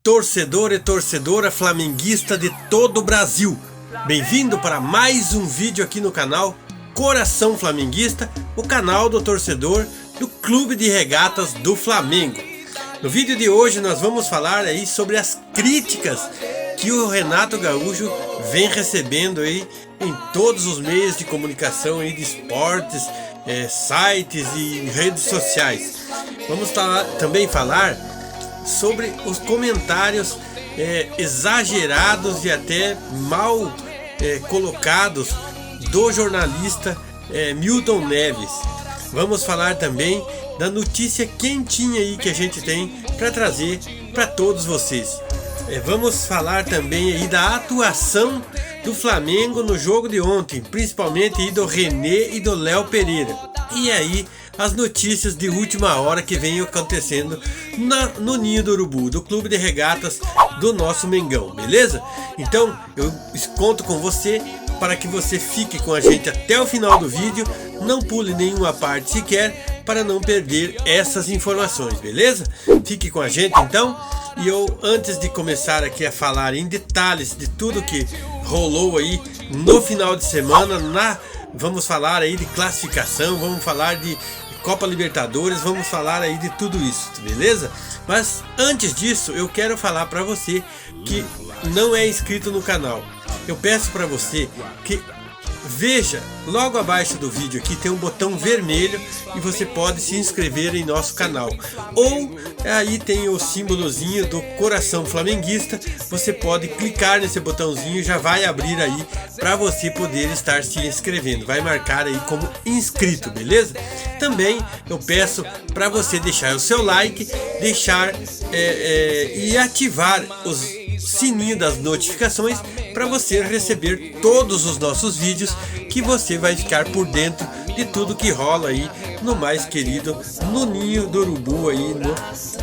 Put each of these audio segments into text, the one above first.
Torcedor e torcedora flamenguista de todo o Brasil, bem-vindo para mais um vídeo aqui no canal Coração Flamenguista, o canal do torcedor do Clube de Regatas do Flamengo. No vídeo de hoje nós vamos falar aí sobre as críticas que o Renato Gaúcho vem recebendo aí em todos os meios de comunicação aí de esportes, sites e redes sociais. Vamos também falar sobre os comentários exagerados e até mal colocados do jornalista Milton Neves. Vamos falar também da notícia quentinha aí que a gente tem para trazer para todos vocês. Vamos falar também aí da atuação do Flamengo no jogo de ontem, principalmente aí do René e do Léo Pereira. E aí as notícias de última hora que vem acontecendo no Ninho do Urubu, do Clube de Regatas do nosso Mengão, beleza? Então eu conto com você para que você fique com a gente até o final do vídeo, não pule nenhuma parte sequer para não perder essas informações, beleza? Fique com a gente então. E eu, antes de começar aqui a falar em detalhes de tudo que rolou aí no final de semana, vamos falar aí de classificação, vamos falar de Copa Libertadores, vamos falar aí de tudo isso, beleza? Mas antes disso, eu quero falar para você que não é inscrito no canal. Eu peço para você que veja logo abaixo do vídeo aqui tem um botão vermelho e você pode se inscrever em nosso canal, ou aí tem o símbolozinho do coração flamenguista, você pode clicar nesse botãozinho e já vai abrir aí para você poder estar se inscrevendo, vai marcar aí como inscrito, beleza? Também eu peço para você deixar o seu like, deixar e ativar os sininho das notificações para você receber todos os nossos vídeos, que você vai ficar por dentro de tudo que rola aí no mais querido, no Ninho do Urubu aí, no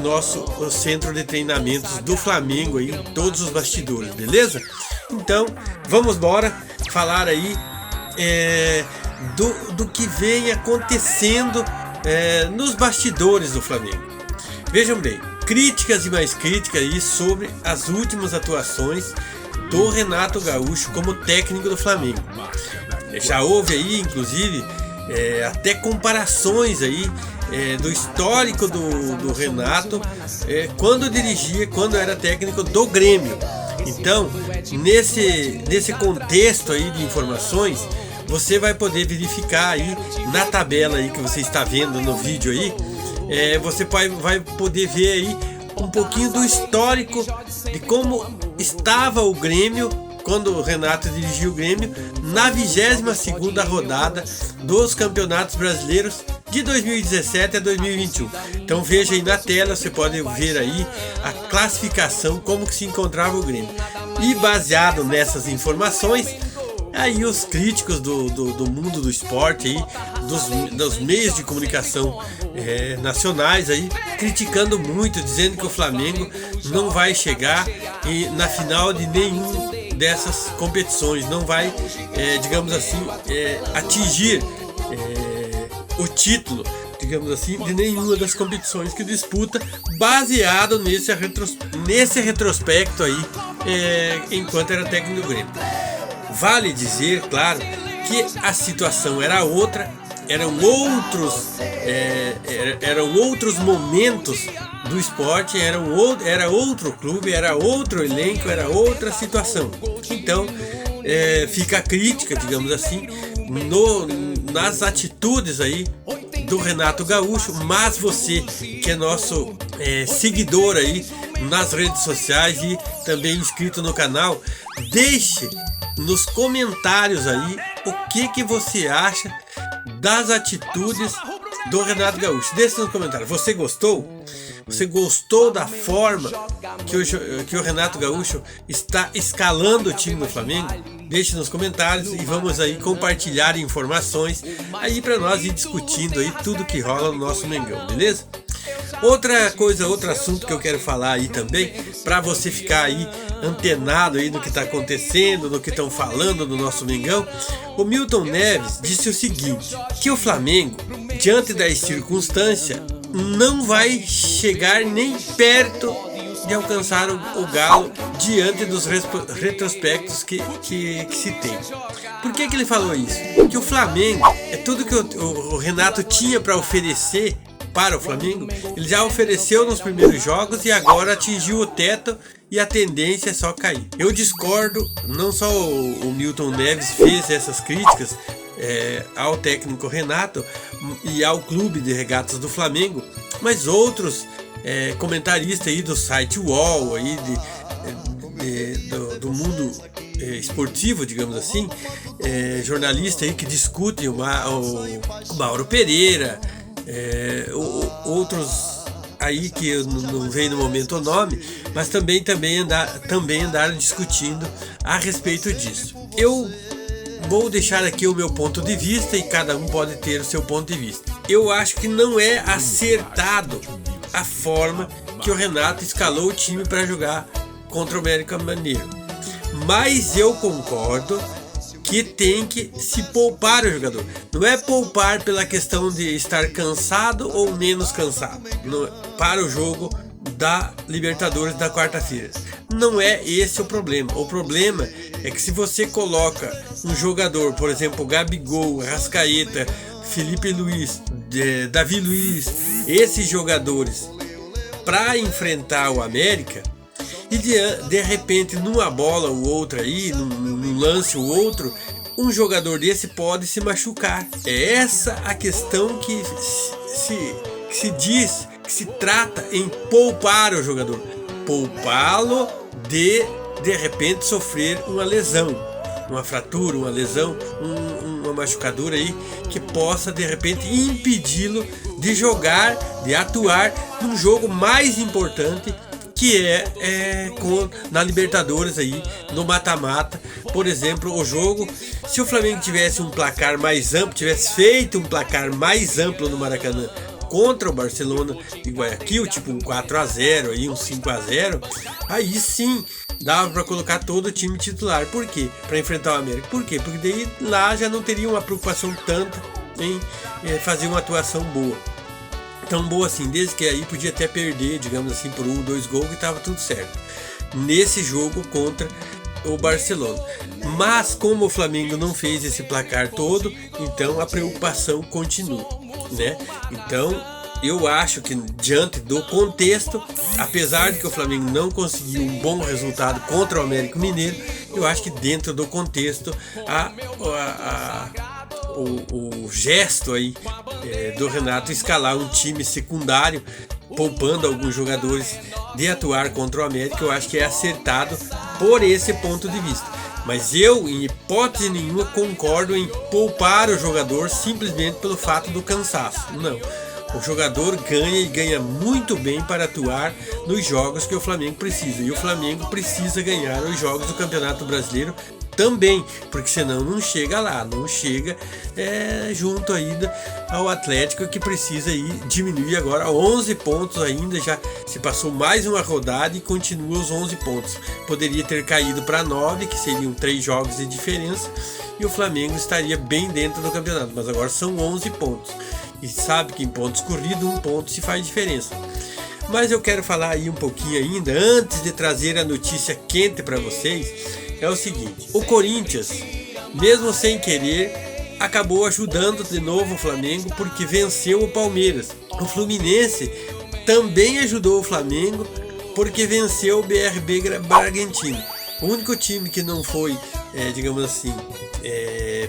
nosso centro de treinamentos do Flamengo aí, todos os bastidores, beleza? Então vamos embora falar aí do que vem acontecendo nos bastidores do Flamengo. Vejam bem, críticas e mais críticas aí sobre as últimas atuações do Renato Gaúcho como técnico do Flamengo. Já houve aí, inclusive, até comparações aí do histórico do Renato quando era técnico do Grêmio. Então, nesse contexto aí de informações, você vai poder verificar aí na tabela aí que você está vendo no vídeo aí. Você vai poder ver aí um pouquinho do histórico de como estava o Grêmio quando o Renato dirigiu o Grêmio na 22ª rodada dos campeonatos brasileiros de 2017 a 2021. Então veja aí na tela, você pode ver aí a classificação, como que se encontrava o Grêmio. E baseado nessas informações, aí os críticos do mundo do esporte aí, dos meios de comunicação nacionais aí, criticando muito, dizendo que o Flamengo não vai chegar na final de nenhum dessas competições, não vai, digamos assim, atingir o título, digamos assim, de nenhuma das competições que disputa, baseado nesse retrospecto aí, enquanto era técnico do Grêmio. Vale dizer, claro, que a situação era outra, eram outros momentos do esporte, era outro clube, era outro elenco, era outra situação. Então, fica a crítica, digamos assim, nas atitudes aí do Renato Gaúcho, mas você que é nosso seguidor aí nas redes sociais e também inscrito no canal, deixe nos comentários aí o que você acha das atitudes do Renato Gaúcho. Deixe nos comentários. Você gostou? Você gostou da forma que o Renato Gaúcho está escalando o time do Flamengo? Deixe nos comentários e vamos aí compartilhar informações aí para nós ir discutindo aí tudo que rola no nosso Mengão, beleza? Outra coisa, outro assunto que eu quero falar aí também, para você ficar aí antenado aí no que está acontecendo, no que estão falando do nosso Mengão, o Milton Neves disse o seguinte, que o Flamengo, diante das circunstâncias, não vai chegar nem perto de alcançar o Galo diante dos retrospectos que se tem. Por que ele falou isso? Que o Flamengo é tudo que o Renato tinha para oferecer para o Flamengo, ele já ofereceu nos primeiros jogos e agora atingiu o teto e a tendência é só cair. Eu discordo, não só o Milton Neves fez essas críticas ao técnico Renato e ao clube de regatas do Flamengo, mas outros comentaristas aí do site UOL, aí do mundo esportivo, digamos assim, jornalistas aí que discutem o Mauro Pereira, outros aí que eu não vejo no momento o nome, mas também andaram discutindo a respeito disso. Eu vou deixar aqui o meu ponto de vista e cada um pode ter o seu ponto de vista. Eu acho que não é acertado a forma que o Renato escalou o time para jogar contra o América Mineiro, mas eu concordo que tem que se poupar o jogador. Não é poupar pela questão de estar cansado ou menos cansado para o jogo da Libertadores da quarta-feira. Não é esse o problema. O problema é que se você coloca um jogador, por exemplo, Gabigol, Arrascaeta, Felipe Luiz, Davi Luiz, esses jogadores para enfrentar o América, e de repente numa bola ou outra aí, num lance ou outro, um jogador desse pode se machucar. É essa a questão que se diz, que se trata em poupar o jogador. Poupá-lo de repente sofrer uma lesão, uma fratura, uma lesão, uma machucadura aí que possa de repente impedi-lo de jogar, de atuar num jogo mais importante, que na Libertadores aí, no mata-mata. Por exemplo, o jogo, se o Flamengo tivesse um placar mais amplo, tivesse feito um placar mais amplo no Maracanã contra o Barcelona de Guayaquil, tipo um 4-0 aí, um 5-0, aí sim dava para colocar todo o time titular. Por quê? Para enfrentar o América. Por quê? Porque daí lá já não teria uma preocupação tanta em fazer uma atuação boa. Tão boa assim, desde que aí podia até perder, digamos assim, por 1, 2 gols, que estava tudo certo nesse jogo contra o Barcelona. Mas como o Flamengo não fez esse placar todo, então a preocupação continua, né? Então eu acho que diante do contexto, apesar de que o Flamengo não conseguiu um bom resultado contra o América Mineiro, eu acho que dentro do contexto o gesto aí do Renato escalar um time secundário, poupando alguns jogadores de atuar contra o América, eu acho que é acertado por esse ponto de vista. Mas eu, em hipótese nenhuma, concordo em poupar o jogador simplesmente pelo fato do cansaço. Não. O jogador ganha e ganha muito bem para atuar nos jogos que o Flamengo precisa. E o Flamengo precisa ganhar os jogos do Campeonato Brasileiro também, porque senão não chega lá, não chega junto ainda ao Atlético, que precisa aí diminuir agora a 11 pontos ainda, já se passou mais uma rodada e continua os 11 pontos. Poderia ter caído para 9, que seriam 3 jogos de diferença, e o Flamengo estaria bem dentro do campeonato, mas agora são 11 pontos. E sabe que em pontos corridos, 1 ponto se faz diferença. Mas eu quero falar aí um pouquinho ainda, antes de trazer a notícia quente para vocês, é o seguinte: o Corinthians, mesmo sem querer, acabou ajudando de novo o Flamengo, porque venceu o Palmeiras. O Fluminense também ajudou o Flamengo, porque venceu o BRB Bragantino. O único time que não foi, digamos assim,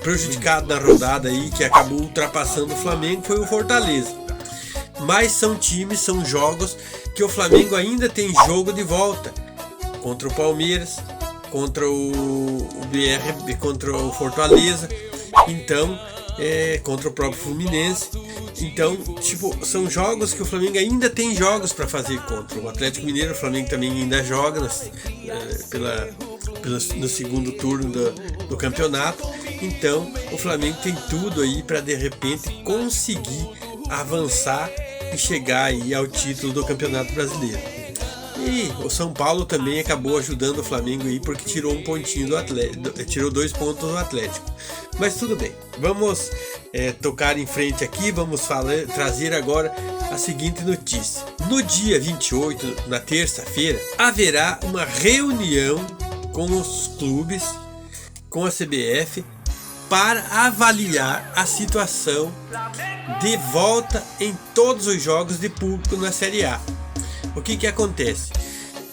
prejudicado na rodada aí, que acabou ultrapassando o Flamengo, foi o Fortaleza. Mas são jogos que o Flamengo ainda tem jogo de volta contra o Palmeiras, contra o BRB, contra o Fortaleza, então contra o próprio Fluminense. Então, são jogos que o Flamengo ainda tem jogos para fazer contra o Atlético Mineiro. O Flamengo também ainda joga no segundo turno do campeonato. Então, o Flamengo tem tudo aí para de repente conseguir avançar e chegar aí ao título do Campeonato Brasileiro. E o São Paulo também acabou ajudando o Flamengo aí, porque tirou um pontinho do Atlético, tirou 2 pontos do Atlético. Mas tudo bem, vamos tocar em frente aqui, vamos trazer agora a seguinte notícia. No dia 28, na terça-feira, haverá uma reunião com os clubes, com a CBF, para avaliar a situação de volta em todos os jogos de público na Série A. O que acontece?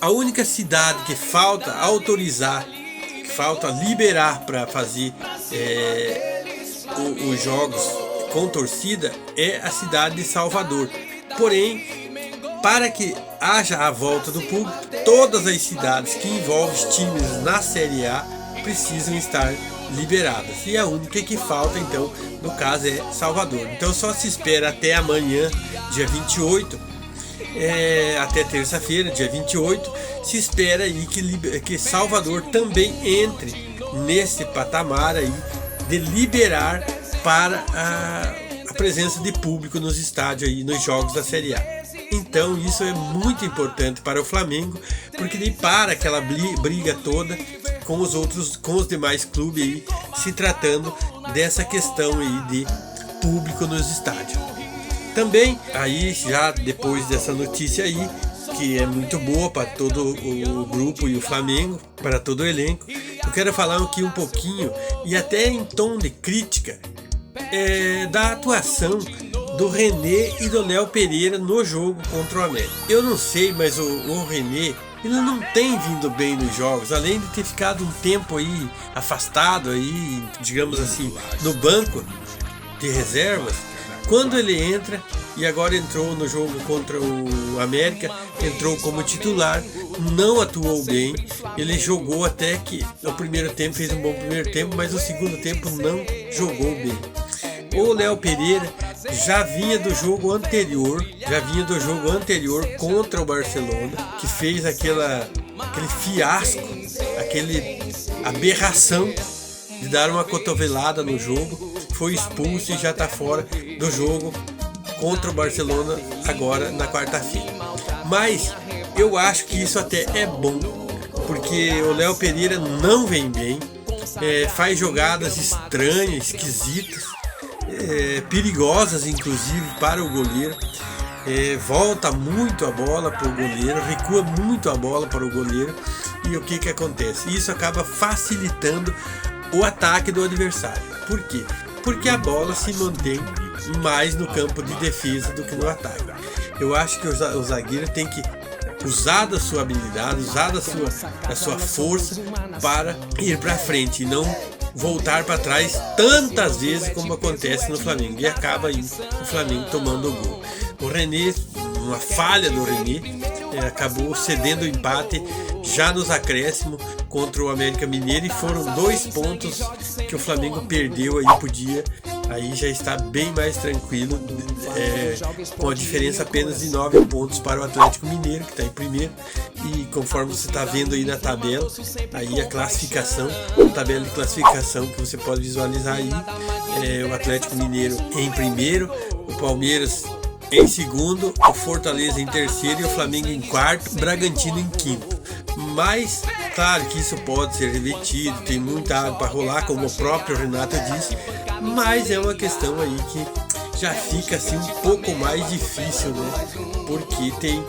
A única cidade que falta autorizar, que falta liberar para fazer os jogos com torcida é a cidade de Salvador. Porém, para que haja a volta do público, todas as cidades que envolvem times na Série A precisam estar liberadas. E a única que falta, então, no caso, é Salvador. Então só se espera até amanhã, dia 28, até terça-feira, dia 28, se espera aí que Salvador também entre nesse patamar aí de liberar para a presença de público nos estádios aí, nos jogos da Série A. Então isso é muito importante para o Flamengo, porque ele para aquela briga toda com os demais clubes aí, se tratando dessa questão aí de público nos estádios. Também, aí já depois dessa notícia aí, que é muito boa para todo o grupo e o Flamengo, para todo o elenco, eu quero falar aqui um pouquinho, e até em tom de crítica, da atuação do René e do Léo Pereira no jogo contra o América. Eu não sei, mas o René, ele não tem vindo bem nos jogos, além de ter ficado um tempo aí afastado aí, digamos assim, no banco de reservas. Quando ele entra, e agora entrou no jogo contra o América, entrou como titular, não atuou bem. Ele jogou até que no primeiro tempo, fez um bom primeiro tempo, mas no segundo tempo não jogou bem. O Léo Pereira já vinha do jogo anterior contra o Barcelona, que fez aquele fiasco, aquele aberração de dar uma cotovelada no jogo, foi expulso e já está fora do jogo contra o Barcelona agora na quarta-feira. Mas eu acho que isso até é bom, porque o Léo Pereira não vem bem, faz jogadas estranhas, esquisitas, perigosas inclusive para o goleiro, volta muito a bola para o goleiro, recua muito a bola para o goleiro, e o que acontece? Isso acaba facilitando o ataque do adversário. Por quê? Porque a bola se mantém mais no campo de defesa do que no ataque. Eu acho que o zagueiro tem que usar da sua habilidade, usar da sua força para ir para frente e não voltar para trás tantas vezes como acontece no Flamengo, e acaba aí o Flamengo tomando o gol. O René, uma falha do René, acabou cedendo o empate já nos acréscimos contra o América Mineiro, e foram 2 pontos que o Flamengo perdeu aí, podia aí já está bem mais tranquilo, com a diferença apenas de 9 pontos para o Atlético Mineiro, que está em primeiro. E conforme você está vendo aí na tabela, aí a classificação, a tabela de classificação que você pode visualizar aí, o Atlético Mineiro em primeiro, o Palmeiras em segundo, o Fortaleza em terceiro e o Flamengo em quarto, o Bragantino em quinto. Mas claro que isso pode ser revertido, tem muita água para rolar, como o próprio Renato disse, mas é uma questão aí que já fica assim um pouco mais difícil, né? Porque tem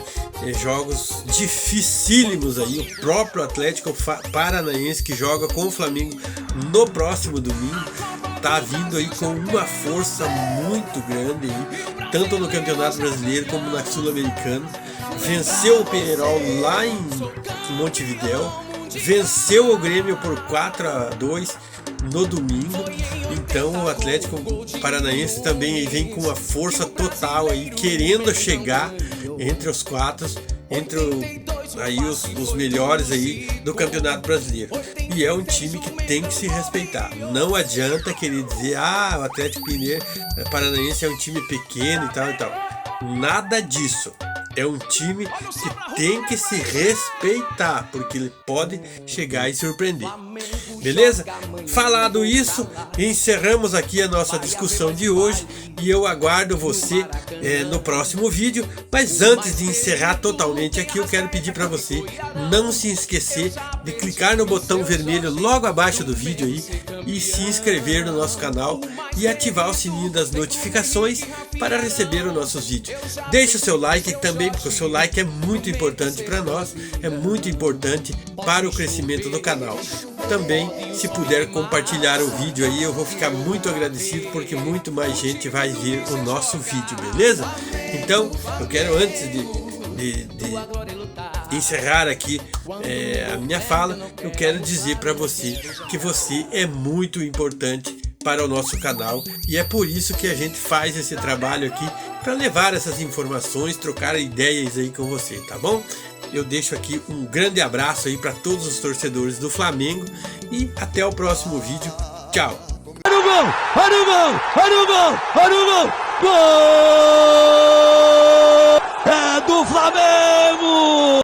jogos dificílimos aí. O próprio Atlético Paranaense, que joga com o Flamengo no próximo domingo, tá vindo aí com uma força muito grande aí, tanto no Campeonato Brasileiro como na Sul-Americana. Venceu o Peñarol lá em Montevidéu, venceu o Grêmio por 4-2 no domingo. Então o Atlético Paranaense também vem com uma força total aí, querendo chegar entre os 4, entre aí os melhores aí do Campeonato Brasileiro. E é um time que tem que se respeitar. Não adianta querer dizer, o Atlético Paranaense é um time pequeno e tal e tal. Nada disso. É um time que tem que se respeitar, porque ele pode chegar e surpreender. Beleza? Falado isso, encerramos aqui a nossa discussão de hoje e eu aguardo você no próximo vídeo. Mas antes de encerrar totalmente aqui, eu quero pedir para você não se esquecer de clicar no botão vermelho logo abaixo do vídeo aí e se inscrever no nosso canal e ativar o sininho das notificações para receber os nossos vídeos. Deixe o seu like também, porque o seu like é muito importante para nós, é muito importante para o crescimento do canal. Também, se puder compartilhar o vídeo aí, eu vou ficar muito agradecido, porque muito mais gente vai ver o nosso vídeo, beleza? Então, eu quero, antes de encerrar aqui a minha fala, eu quero dizer para você que você é muito importante para o nosso canal, e é por isso que a gente faz esse trabalho aqui, para levar essas informações, trocar ideias aí com você, tá bom? Eu deixo aqui um grande abraço aí para todos os torcedores do Flamengo e até o próximo vídeo. Tchau! Olha o gol! Olha o gol! Olha o gol! Olha o gol! Gol! É do Flamengo!